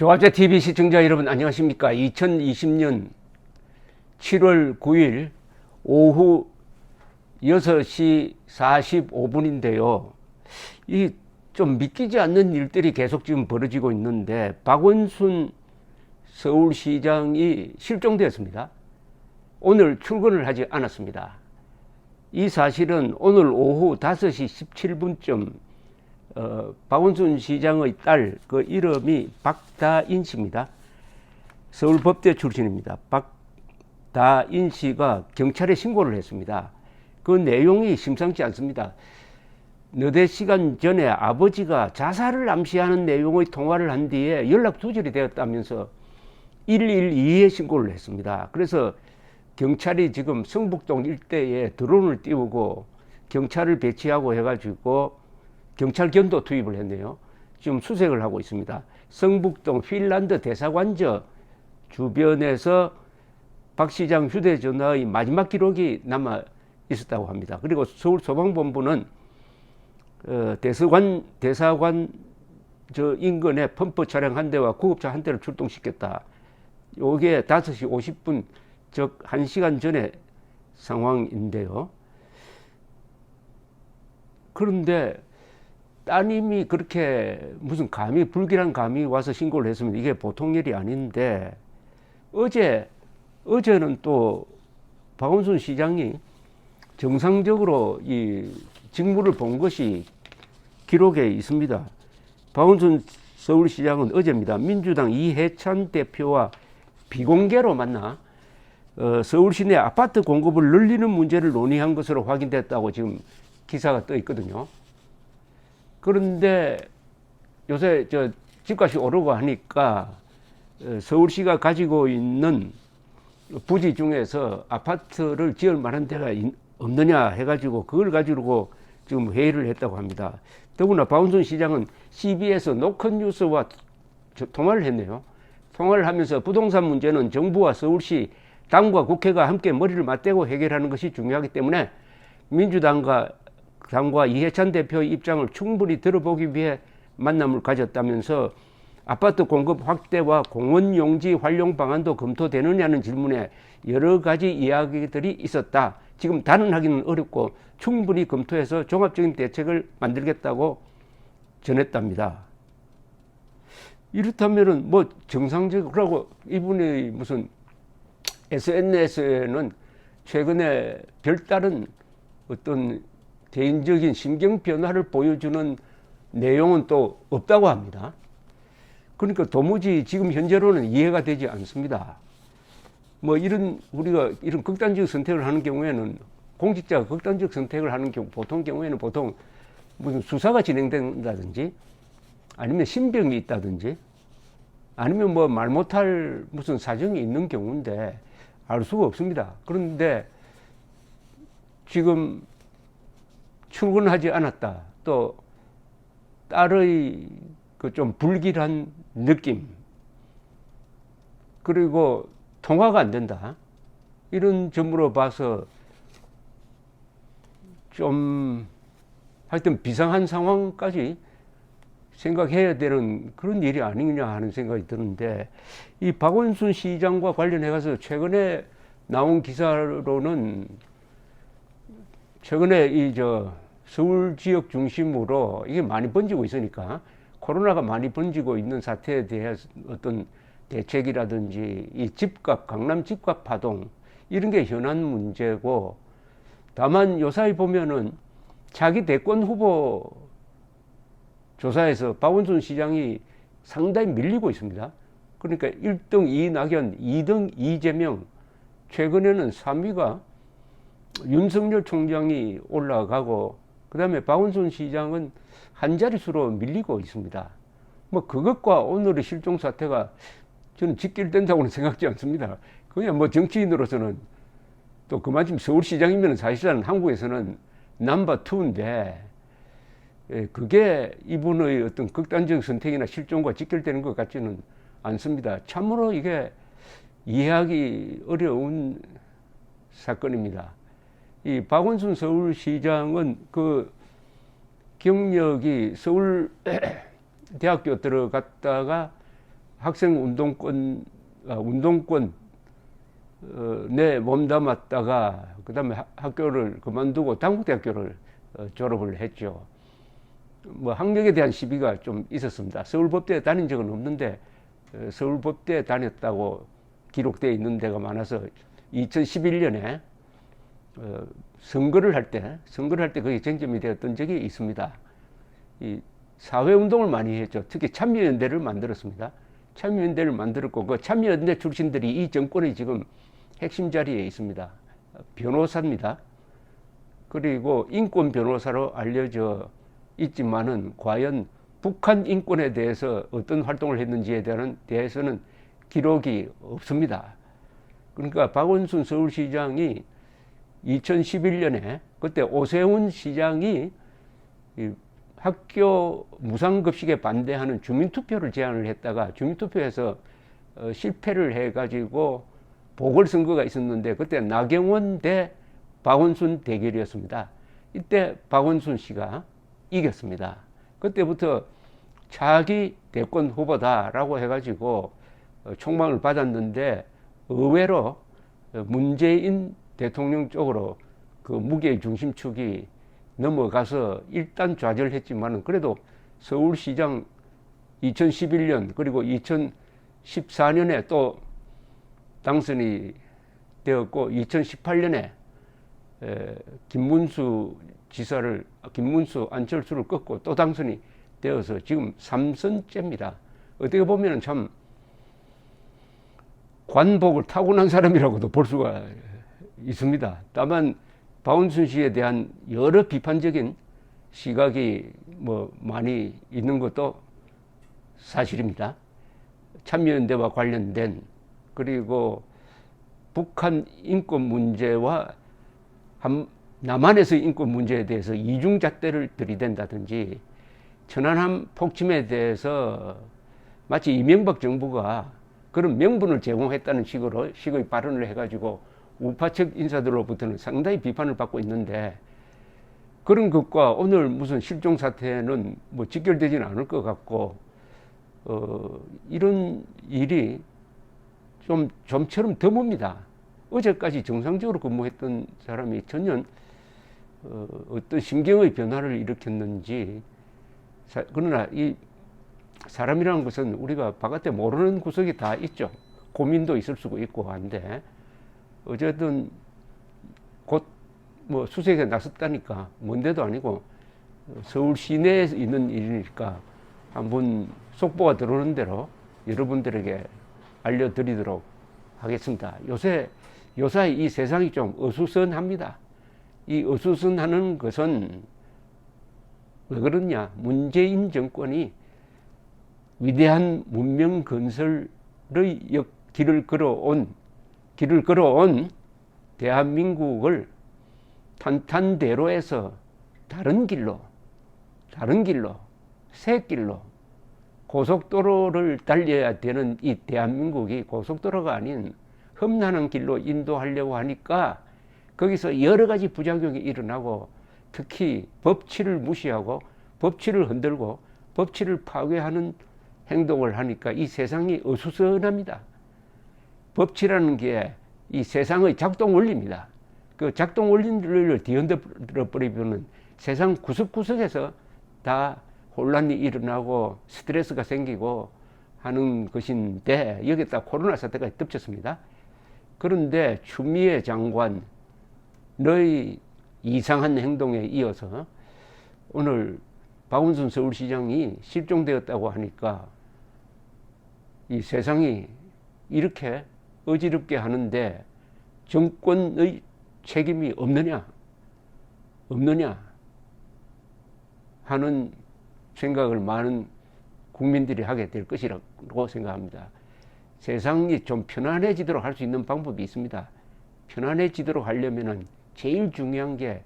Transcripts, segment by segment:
조합제 TV 시청자 여러분 안녕하십니까? 2020년 7월 9일 오후 6시 45분인데요. 이 좀 믿기지 않는 일들이 계속 지금 벌어지고 있는데 박원순 서울시장이 실종되었습니다. 오늘 출근을 하지 않았습니다. 이 사실은 오늘 오후 5시 17분쯤 박원순 시장의 딸 그 이름이 박다인 씨입니다. 서울법대 출신입니다. 박다인 씨가 경찰에 신고를 했습니다. 그 내용이 심상치 않습니다. 너댓 시간 전에 아버지가 자살을 암시하는 내용의 통화를 한 뒤에 연락 두절이 되었다면서 112에 신고를 했습니다. 그래서 경찰이 지금 성북동 일대에 드론을 띄우고 경찰을 배치하고 해가지고 경찰견도 투입을 했네요. 지금 수색을 하고 있습니다. 성북동 핀란드 대사관저 주변에서 박 시장 휴대전화의 마지막 기록이 남아 있었다고 합니다. 그리고 서울소방본부는 대사관 저 인근에 펌프 차량 한 대와 구급차 한 대를 출동시켰다. 요게 5시 50분 즉 1시간 전에 상황인데요. 그런데 따님이 그렇게 무슨 감히 불길한 감이 와서 신고를 했으면 이게 보통 일이 아닌데 어제는 또 박원순 시장이 정상적으로 이 직무를 본 것이 기록에 있습니다. 박원순 서울시장은 어제입니다. 민주당 이해찬 대표와 비공개로 만나 서울시 내 아파트 공급을 늘리는 문제를 논의한 것으로 확인됐다고 지금 기사가 떠 있거든요. 그런데 요새 집값이 오르고 하니까 서울시가 가지고 있는 부지 중에서 아파트를 지을 만한 데가 없느냐 해가지고 그걸 가지고 지금 회의를 했다고 합니다. 더구나 박원순 시장은 CBS 노컷뉴스와 통화를 했네요. 통화를 하면서 부동산 문제는 정부와 서울시 당과 국회가 함께 머리를 맞대고 해결하는 것이 중요하기 때문에 민주당과 이해찬 대표의 입장을 충분히 들어보기 위해 만남을 가졌다면서 아파트 공급 확대와 공원 용지 활용 방안도 검토되느냐는 질문에 여러 가지 이야기들이 있었다. 지금 단언하기는 어렵고 충분히 검토해서 종합적인 대책을 만들겠다고 전했답니다. 이렇다면은 뭐 정상적으로 이분의 무슨 SNS에는 최근에 별다른 어떤 개인적인 심경 변화를 보여주는 내용은 또 없다고 합니다. 그러니까 도무지 지금 현재로는 이해가 되지 않습니다. 뭐 우리가 이런 극단적 선택을 하는 경우에는 공직자가 극단적 선택을 하는 경우 보통 무슨 수사가 진행된다든지 아니면 신병이 있다든지 아니면 뭐 말 못할 무슨 사정이 있는 경우인데 알 수가 없습니다. 그런데 지금 출근하지 않았다. 또 딸의 그 좀 불길한 느낌 그리고 통화가 안 된다. 이런 점으로 봐서 좀 하여튼 비상한 상황까지 생각해야 되는 그런 일이 아니냐 하는 생각이 드는데 이 박원순 시장과 관련해 가서 최근에 나온 기사로는 최근에 서울 지역 중심으로 이게 많이 번지고 있으니까 코로나가 많이 번지고 있는 사태에 대해서 어떤 대책이라든지 이 집값, 강남 집값 파동 이런 게 현안 문제고 다만 요사이 보면은 자기 대권 후보 조사에서 박원순 시장이 상당히 밀리고 있습니다. 그러니까 1등 이낙연, 2등 이재명, 최근에는 3위가 윤석열 총장이 올라가고 그 다음에 박원순 시장은 한 자릿수로 밀리고 있습니다. 뭐 그것과 오늘의 실종 사태가 저는 직결된다고는 생각지 않습니다. 그냥 뭐 정치인으로서는 또 그만큼 서울시장이면 사실상 한국에서는 넘버 2인데 그게 이분의 어떤 극단적 선택이나 실종과 직결되는 것 같지는 않습니다. 참으로 이게 이해하기 어려운 사건입니다. 이 박원순 서울시장은 그 경력이 서울 대학교 들어갔다가 학생 운동권 내 몸담았다가 그다음에 학교를 그만두고 당국대학교를 졸업을 했죠. 뭐 학력에 대한 시비가 좀 있었습니다. 서울법대에 다닌 적은 없는데 서울법대에 다녔다고 기록되어 있는 데가 많아서 2011년에 선거를 할 때 그게 쟁점이 되었던 적이 있습니다. 이 사회운동을 많이 했죠. 특히 참여연대를 만들었습니다. 참여연대를 만들었고 그 참여연대 출신들이 이 정권의 지금 핵심 자리에 있습니다. 변호사입니다. 그리고 인권 변호사로 알려져 있지만은 과연 북한 인권에 대해서 어떤 활동을 했는지에 대해서는 기록이 없습니다. 그러니까 박원순 서울시장이 2011년에 그때 오세훈 시장이 학교 무상급식에 반대하는 주민투표를 제안을 했다가 주민투표에서 실패를 해가지고 보궐선거가 있었는데 그때 나경원 대 박원순 대결이었습니다. 이때 박원순 씨가 이겼습니다. 그때부터 차기 대권 후보다라고 해가지고 촉망을 받았는데 의외로 문재인 대통령 쪽으로 그 무게 중심축이 넘어가서 일단 좌절했지만 그래도 서울시장 2011년 그리고 2014년에 또 당선이 되었고 2018년에 김문수 안철수를 꺾고 또 당선이 되어서 지금 3선째입니다. 어떻게 보면 참 관복을 타고난 사람이라고도 볼 수가 있습니다. 다만 박원순 씨에 대한 여러 비판적인 시각이 뭐 많이 있는 것도 사실입니다. 참여연대와 관련된 그리고 북한 인권 문제와 남한에서의 인권 문제에 대해서 이중잣대를 들이댄다든지 천안함 폭침에 대해서 마치 이명박 정부가 그런 명분을 제공했다는 식의 발언을 해가지고 우파측 인사들로부터는 상당히 비판을 받고 있는데 그런 것과 오늘 무슨 실종 사태는 뭐 직결되지는 않을 것 같고 이런 일이 좀처럼 드뭅니다. 어제까지 정상적으로 근무했던 사람이 전혀 어떤 심경의 변화를 일으켰는지 그러나 이 사람이라는 것은 우리가 바깥에 모르는 구석이 다 있죠. 고민도 있을 수가 있고 한데 어쨌든 곧 뭐 수색에 나섰다니까 먼 데도 아니고 서울 시내에 있는 일이니까 한번 속보가 들어오는 대로 여러분들에게 알려드리도록 하겠습니다. 요새 이 세상이 좀 어수선합니다. 이 어수선하는 것은 왜 그러냐? 문재인 정권이 위대한 문명 건설의 길을 걸어온 대한민국을 탄탄대로에서 다른 길로 새 길로 고속도로를 달려야 되는 이 대한민국이 고속도로가 아닌 험난한 길로 인도하려고 하니까 거기서 여러 가지 부작용이 일어나고 특히 법치를 무시하고 법치를 흔들고 법치를 파괴하는 행동을 하니까 이 세상이 어수선합니다. 법치라는 게 이 세상의 작동 원리입니다. 그 작동 원리를 뒤흔들어 버리면 세상 구석구석에서 다 혼란이 일어나고 스트레스가 생기고 하는 것인데 여기다 코로나 사태가 덮쳤습니다. 그런데 추미애 장관 너의 이상한 행동에 이어서 오늘 박원순 서울시장이 실종되었다고 하니까 이 세상이 이렇게 어지럽게 하는데 정권의 책임이 없느냐 하는 생각을 많은 국민들이 하게 될 것이라고 생각합니다. 세상이 좀 편안해지도록 할 수 있는 방법이 있습니다. 편안해지도록 하려면은 제일 중요한 게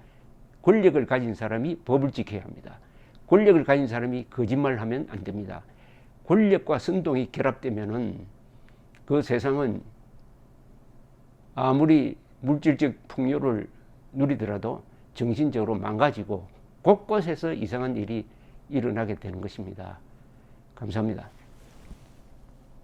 권력을 가진 사람이 법을 지켜야 합니다. 권력을 가진 사람이 거짓말을 하면 안 됩니다. 권력과 선동이 결합되면은 그 세상은 아무리 물질적 풍요를 누리더라도 정신적으로 망가지고 곳곳에서 이상한 일이 일어나게 되는 것입니다. 감사합니다.